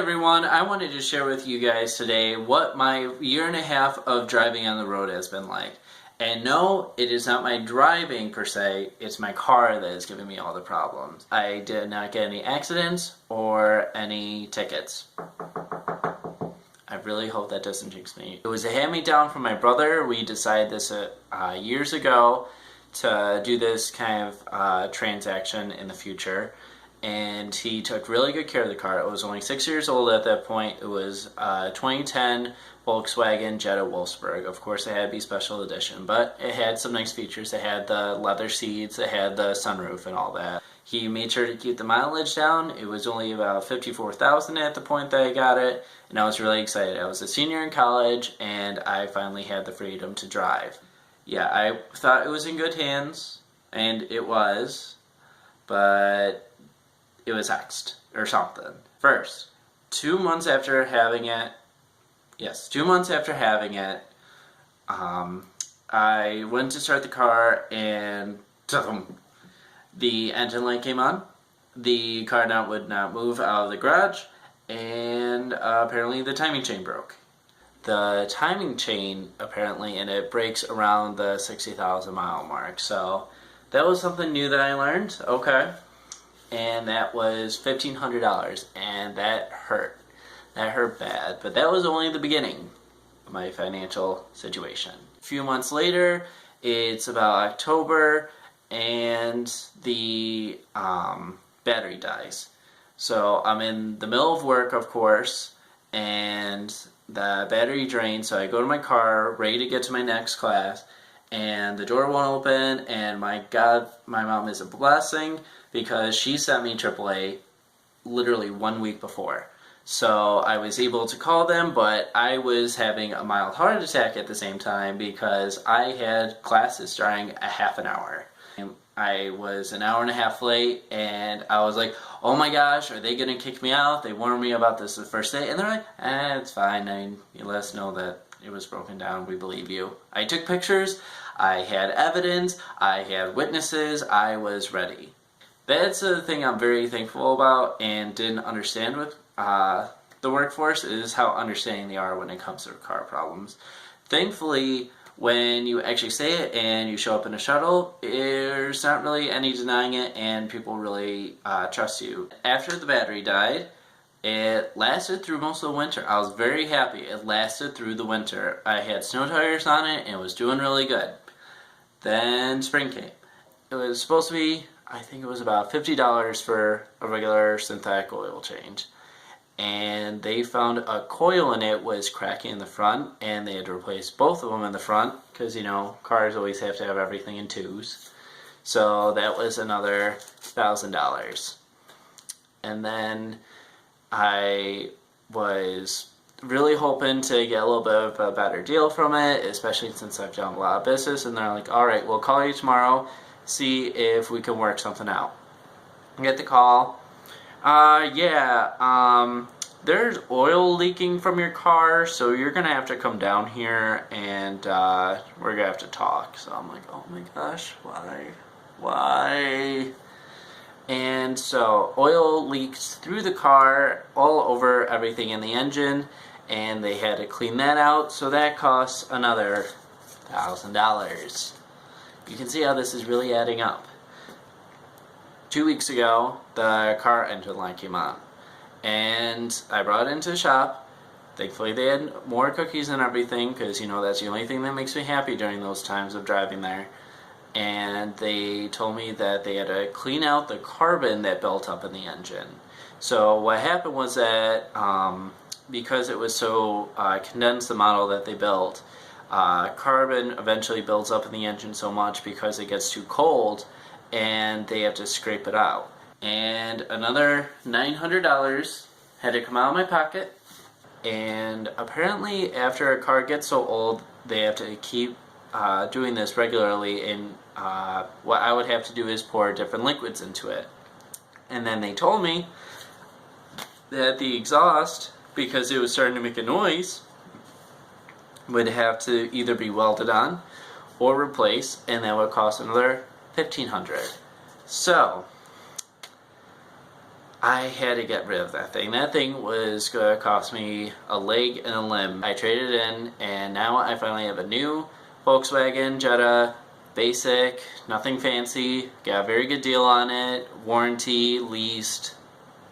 everyone, I wanted to share with you guys today what my year and a half of driving on the road has been like. And no, it is not my driving per se, it's my car that is giving me all the problems. I did not get any accidents or any tickets. I really hope that doesn't jinx me. It was a hand-me-down from my brother. We decided this years ago to do this kind of transaction in the future. And he took really good care of the car. It was only 6 years old at that point. It was a 2010 Volkswagen Jetta Wolfsburg. Of course, it had to be special edition, but it had some nice features. It had the leather seats, it had the sunroof and all that. He made sure to keep the mileage down. It was only about 54,000 at the point that I got it, and I was really excited. I was a senior in college, and I finally had the freedom to drive. Yeah, I thought it was in good hands, and it was, but it was hexed or something. First, 2 months after having it, I went to start the car and the engine light came on. The car would not move out of the garage, and apparently the timing chain broke. The timing chain apparently, and it breaks around the 60,000 mile mark. So that was something new that I learned. Okay. And that was $1,500, and that hurt. That hurt bad, but that was only the beginning of my financial situation. A few months later, it's about October, and the battery dies. So I'm in the middle of work, of course, and the battery drains, so I go to my car, ready to get to my next class, and the door won't open, and my God, my mom is a blessing, because she sent me AAA literally 1 week before. So I was able to call them, but I was having a mild heart attack at the same time because I had classes starting a half an hour. I was an hour and a half late, and I was like, oh my gosh, are they going to kick me out? They warned me about this the first day, and they're like, it's fine. I mean, you let us know that it was broken down. We believe you. I took pictures. I had evidence. I had witnesses. I was ready. That's the thing I'm very thankful about and didn't understand with the workforce is how understanding they are when it comes to car problems. Thankfully, when you actually say it and you show up in a shuttle, there's not really any denying it, and people really trust you. After the battery died, it lasted through most of the winter. I was very happy. It lasted through the winter. I had snow tires on it and it was doing really good. Then spring came. It was supposed to be, I think it was about $50 for a regular synthetic oil change. And they found a coil in it was cracking in the front, and they had to replace both of them in the front because, you know, cars always have to have everything in twos. So that was another $1,000. And then I was really hoping to get a little bit of a better deal from it, especially since I've done a lot of business, and they're like, alright, we'll call you tomorrow, see if we can work something out. I get the call. There's oil leaking from your car, so you're gonna have to come down here and we're gonna have to talk. So I'm like, oh my gosh, why? And so oil leaks through the car all over everything in the engine, and they had to clean that out, so that costs another $1,000. You can see how this is really adding up. 2 weeks ago, the car engine light came on, and I brought it into the shop. Thankfully they had more cookies and everything, because, you know, that's the only thing that makes me happy during those times of driving there. And they told me that they had to clean out the carbon that built up in the engine. So what happened was that because it was so condensed, the model that they built, carbon eventually builds up in the engine so much because it gets too cold, and they have to scrape it out. And another $900 had to come out of my pocket. And apparently after a car gets so old, they have to keep doing this regularly, and what I would have to do is pour different liquids into it. And then they told me that the exhaust, because it was starting to make a noise, would have to either be welded on or replaced, and that would cost another $1,500. So I had to get rid of that thing. That thing was going to cost me a leg and a limb. I traded it in, and now I finally have a new Volkswagen Jetta, basic, nothing fancy, got a very good deal on it, warranty, leased,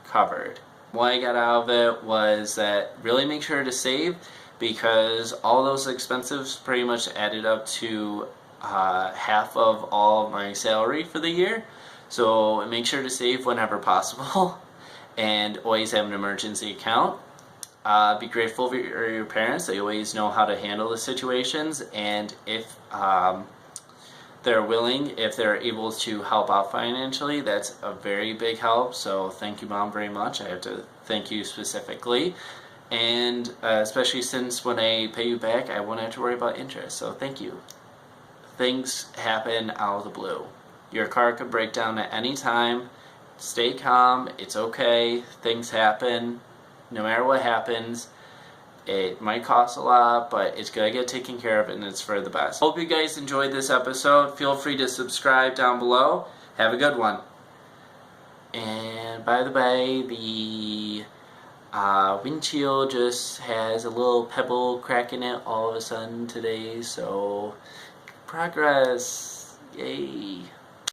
covered. What I got out of it was that really make sure to save, because all those expenses pretty much added up to half of all of my salary for the year. So make sure to save whenever possible and always have an emergency account. Be grateful for your parents. They always know how to handle the situations, and if they're willing, if they're able to help out financially, that's a very big help. So thank you, Mom, very much. I have to thank you specifically. And especially since when I pay you back, I won't have to worry about interest. So thank you. Things happen out of the blue. Your car could break down at any time. Stay calm. It's okay. Things happen. No matter what happens, it might cost a lot, but it's going to get taken care of, and it's for the best. Hope you guys enjoyed this episode. Feel free to subscribe down below. Have a good one. And by the way, the windshield just has a little pebble crack in it all of a sudden today, so progress. Yay.